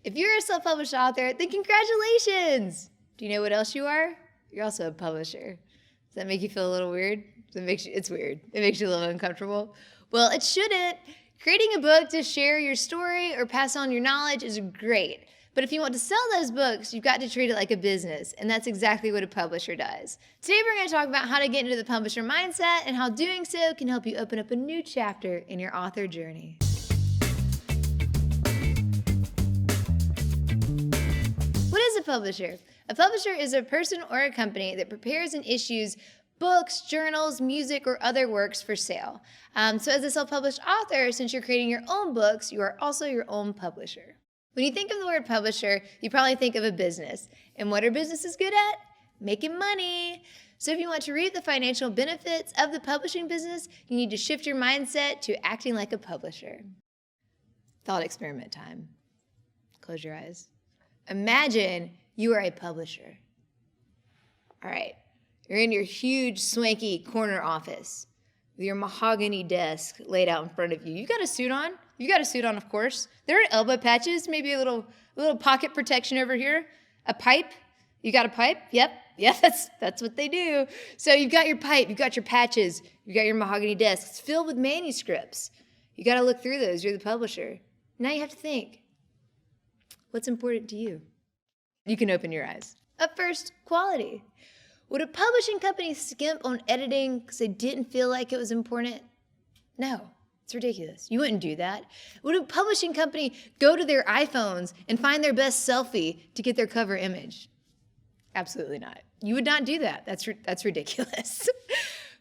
If you're a self-published author, then congratulations! Do you know what else you are? You're also a publisher. Does that make you feel a little weird? It's weird. It makes you a little uncomfortable. Well, it shouldn't. Creating a book to share your story or pass on your knowledge is great. But if you want to sell those books, you've got to treat it like a business, and that's exactly what a publisher does. Today we're going to talk about how to get into the publisher mindset and how doing so can help you open up a new chapter in your author journey. What is a publisher? A publisher is a person or a company that prepares and issues books, journals, music, or other works for sale. So as a self-published author, since you're creating your own books, you are also your own publisher. When you think of the word publisher, you probably think of a business. And what are businesses good at? Making money. So if you want to reap the financial benefits of the publishing business, you need to shift your mindset to acting like a publisher. Thought experiment time. Close your eyes. Imagine you are a publisher. All right, you're in your huge, swanky corner office with your mahogany desk laid out in front of you. You got a suit on? You got a suit on, of course. There are elbow patches, maybe a little pocket protection over here. A pipe? You got a pipe? Yep, that's what they do. So you've got your pipe, you've got your patches, you've got your mahogany desk. It's filled with manuscripts. You got to look through those. You're the publisher. Now you have to think, what's important to you? You can open your eyes. Up first, quality. Would a publishing company skimp on editing because they didn't feel like it was important? No, it's ridiculous. You wouldn't do that. Would a publishing company go to their iPhones and find their best selfie to get their cover image? Absolutely not. You would not do that. That's ridiculous.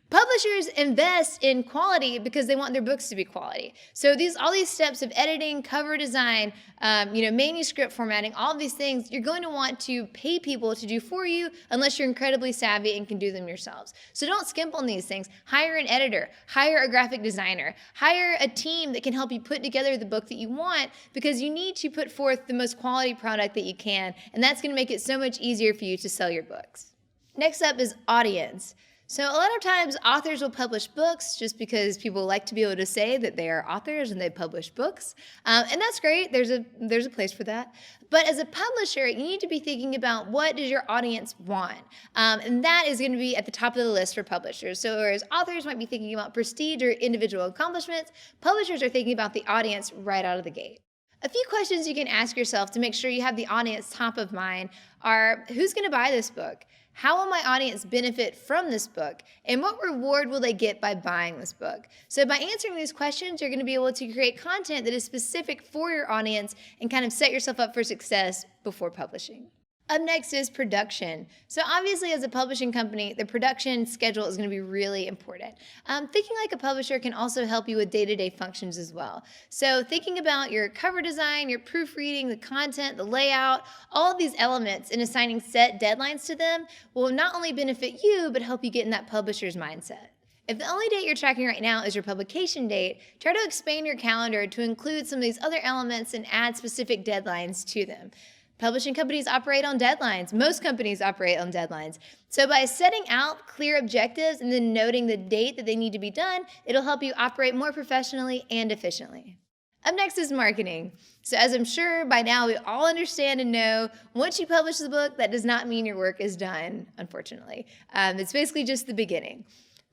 Publishers invest in quality because they want their books to be quality. So all these steps of editing, cover design, manuscript formatting, all of these things, you're going to want to pay people to do for you unless you're incredibly savvy and can do them yourselves. So don't skimp on these things. Hire an editor, hire a graphic designer, hire a team that can help you put together the book that you want because you need to put forth the most quality product that you can, and that's going to make it so much easier for you to sell your books. Next up is audience. So a lot of times authors will publish books just because people like to be able to say that they are authors and they publish books. And that's great. There's a place for that. But as a publisher, you need to be thinking about what does your audience want? And that is going to be at the top of the list for publishers. So whereas authors might be thinking about prestige or individual accomplishments, publishers are thinking about the audience right out of the gate. A few questions you can ask yourself to make sure you have the audience top of mind are, who's going to buy this book? How will my audience benefit from this book? And what reward will they get by buying this book? So by answering these questions, you're going to be able to create content that is specific for your audience and kind of set yourself up for success before publishing. Up next is production. So obviously as a publishing company, the production schedule is going to be really important. Thinking like a publisher can also help you with day-to-day functions as well. So thinking about your cover design, your proofreading, the content, the layout, all of these elements and assigning set deadlines to them will not only benefit you, but help you get in that publisher's mindset. If the only date you're tracking right now is your publication date, try to expand your calendar to include some of these other elements and add specific deadlines to them. Publishing companies operate on deadlines. Most companies operate on deadlines. So by setting out clear objectives and then noting the date that they need to be done, it'll help you operate more professionally and efficiently. Up next is marketing. So as I'm sure by now we all understand and know, once you publish the book, that does not mean your work is done, unfortunately. It's basically just the beginning.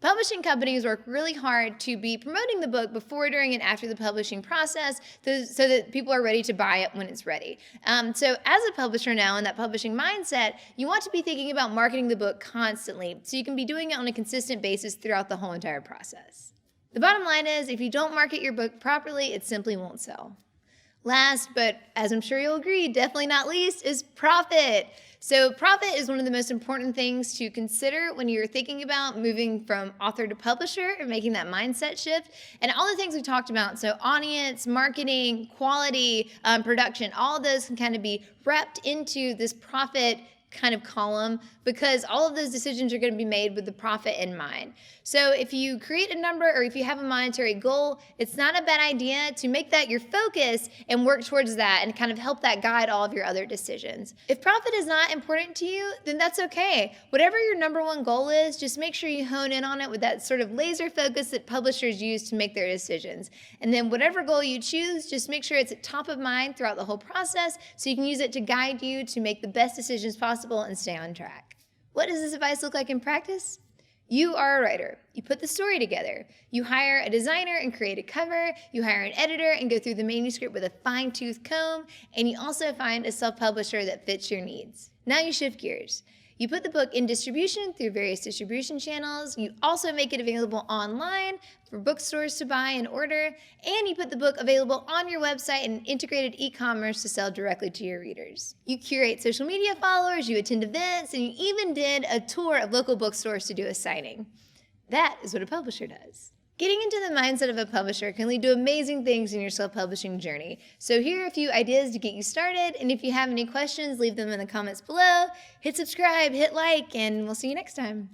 Publishing companies work really hard to be promoting the book before, during, and after the publishing process so that people are ready to buy it when it's ready. So as a publisher now in that publishing mindset, you want to be thinking about marketing the book constantly so you can be doing it on a consistent basis throughout the whole entire process. The bottom line is, if you don't market your book properly, it simply won't sell. Last, but as I'm sure you'll agree, definitely not least, is profit. So profit is one of the most important things to consider when you're thinking about moving from author to publisher and making that mindset shift. And all the things we talked about, so audience, marketing, quality, production, all of those can kind of be wrapped into this profit kind of column because all of those decisions are going to be made with the profit in mind. So if you create a number or if you have a monetary goal, it's not a bad idea to make that your focus and work towards that and kind of help that guide all of your other decisions. If profit is not important to you, then that's okay. Whatever your number one goal is, just make sure you hone in on it with that sort of laser focus that publishers use to make their decisions. And then whatever goal you choose, just make sure it's at top of mind throughout the whole process so you can use it to guide you to make the best decisions possible and stay on track. What does this advice look like in practice? You are a writer. You put the story together. You hire a designer and create a cover. You hire an editor and go through the manuscript with a fine-tooth comb. And you also find a self-publisher that fits your needs. Now you shift gears. You put the book in distribution through various distribution channels. You also make it available online for bookstores to buy and order. And you put the book available on your website and integrated e-commerce to sell directly to your readers. You curate social media followers, you attend events, and you even did a tour of local bookstores to do a signing. That is what a publisher does. Getting into the mindset of a publisher can lead to amazing things in your self-publishing journey. So here are a few ideas to get you started, and if you have any questions, leave them in the comments below. Hit subscribe, hit like, and we'll see you next time.